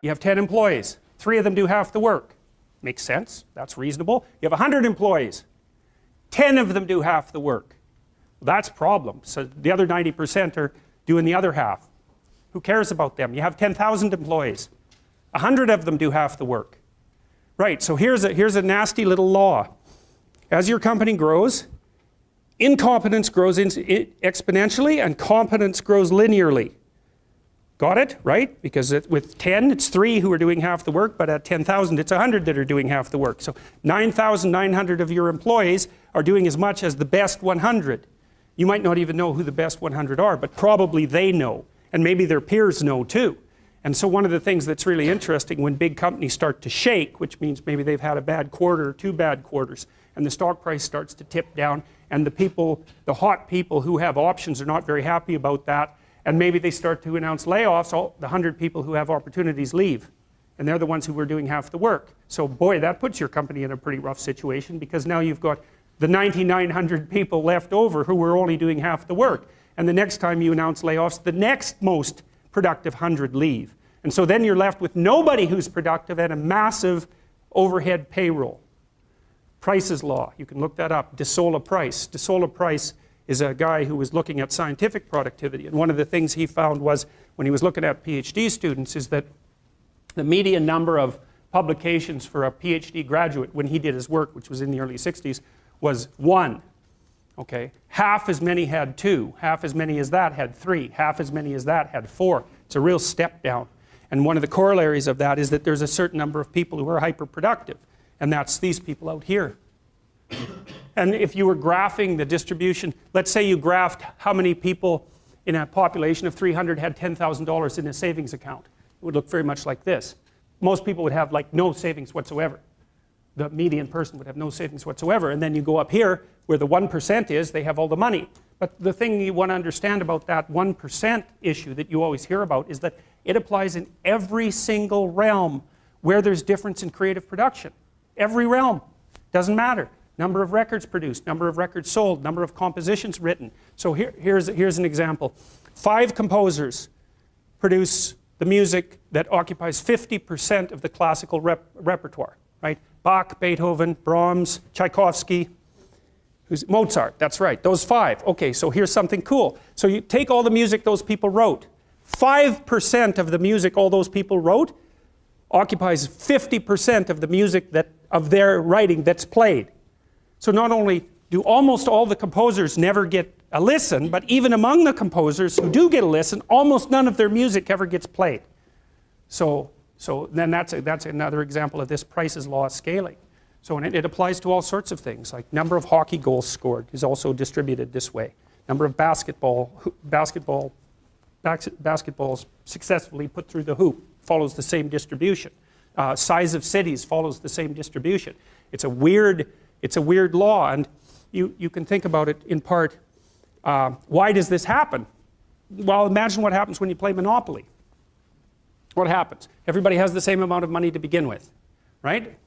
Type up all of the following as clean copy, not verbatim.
You have 10 employees. 3 of them do half the work. Makes sense. That's reasonable. You have 100 employees. 10 of them do half the work. Well, that's a problem. So the other 90% are doing the other half. Who cares about them? You have 10,000 employees. 100 of them do half the work. Right, so here's a nasty little law. As your company grows, incompetence grows exponentially and competence grows linearly. Got it? Right? Because with 10, it's 3 who are doing half the work, but at 10,000, it's 100 that are doing half the work. So 9,900 of your employees are doing as much as the best 100. You might not even know who the best 100 are, but probably they know. And maybe their peers know too. And so one of the things that's really interesting when big companies start to shake, which means maybe they've had a bad quarter or 2 bad quarters, and the stock price starts to tip down, and the hot people who have options are not very happy about that, and maybe they start to announce layoffs, all the 100 people who have opportunities leave. And they're the ones who were doing half the work. So boy, that puts your company in a pretty rough situation, because now you've got the 9,900 people left over who were only doing half the work. And the next time you announce layoffs, the next most productive 100 leave. And so then you're left with nobody who's productive and a massive overhead payroll. Price's law, you can look that up. De Sola Price. De Sola Price is a guy who was looking at scientific productivity. And one of the things he found was, when he was looking at PhD students, is that the median number of publications for a PhD graduate when he did his work, which was in the early 60s, was 1. Okay, half as many had 2, half as many as that had 3, half as many as that had 4. It's a real step down. And one of the corollaries of that is that there's a certain number of people who are hyperproductive, and that's these people out here. And if you were graphing the distribution, let's say you graphed how many people in a population of 300 had $10,000 in a savings account. It would look very much like this. Most people would have like no savings whatsoever. The median person would have no savings whatsoever. And then you go up here where the 1% is, they have all the money. But the thing you want to understand about that 1% issue that you always hear about is that it applies in every single realm where there's difference in creative production. Every realm. Doesn't matter. Number of records produced, number of records sold, number of compositions written. So here's an example. 5 composers produce the music that occupies 50% of the classical repertoire, right? Bach, Beethoven, Brahms, Tchaikovsky, Mozart, that's right, those 5. Okay, so here's something cool. So you take all the music those people wrote. 5% of the music all those people wrote occupies 50% of the music of their writing that's played. So not only do almost all the composers never get a listen, but even among the composers who do get a listen, almost none of their music ever gets played. So then that's another example of this Price's law of scaling. So it applies to all sorts of things, like number of hockey goals scored is also distributed this way. Number of basketballs successfully put through the hoop follows the same distribution. Size of cities follows the same distribution. It's a weird law, and you can think about it in part. Why does this happen? Well, imagine what happens when you play Monopoly. What happens? Everybody has the same amount of money to begin with, right?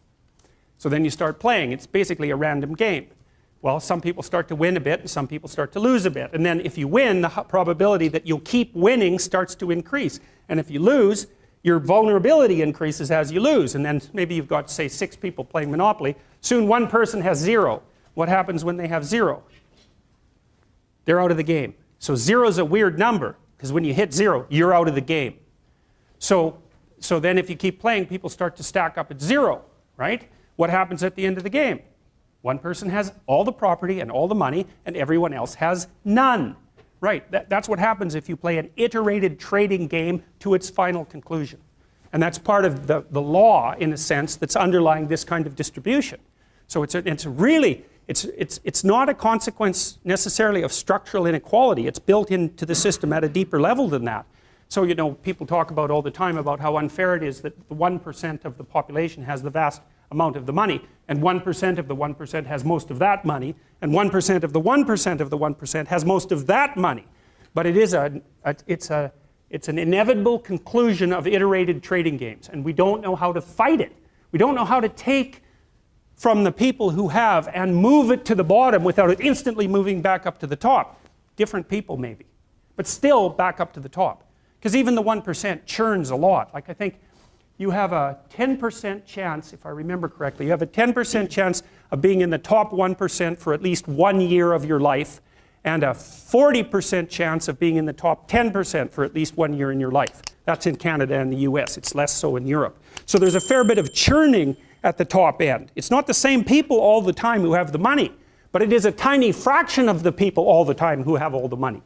So then you start playing. It's basically a random game. Well, some people start to win a bit and some people start to lose a bit. And then if you win, the probability that you'll keep winning starts to increase. And if you lose, your vulnerability increases as you lose. And then maybe you've got, say, 6 people playing Monopoly. Soon one person has 0. What happens when they have 0? They're out of the game. So 0 is a weird number, because when you hit 0, you're out of the game. So then if you keep playing, people start to stack up at 0, right? What happens at the end of the game? One person has all the property and all the money, and everyone else has none. Right, that's what happens if you play an iterated trading game to its final conclusion. And that's part of the law, in a sense, that's underlying this kind of distribution. So it's not a consequence necessarily of structural inequality. It's built into the system at a deeper level than that. So, you know, people talk about all the time about how unfair it is that the 1% of the population has the vast amount of the money, and 1% of the 1% has most of that money, and 1% of the 1% of the 1% has most of that money. But it is it's an inevitable conclusion of iterated trading games, and we don't know how to fight it. We don't know how to take from the people who have and move it to the bottom without it instantly moving back up to the top. Different people maybe, but still back up to the top. Because even the 1% churns a lot. Like I think you have a 10% chance, if I remember correctly, you have a 10% chance of being in the top 1% for at least 1 year of your life, and a 40% chance of being in the top 10% for at least 1 year in your life. That's in Canada and the US. It's less so in Europe. So there's a fair bit of churning at the top end. It's not the same people all the time who have the money, but it is a tiny fraction of the people all the time who have all the money.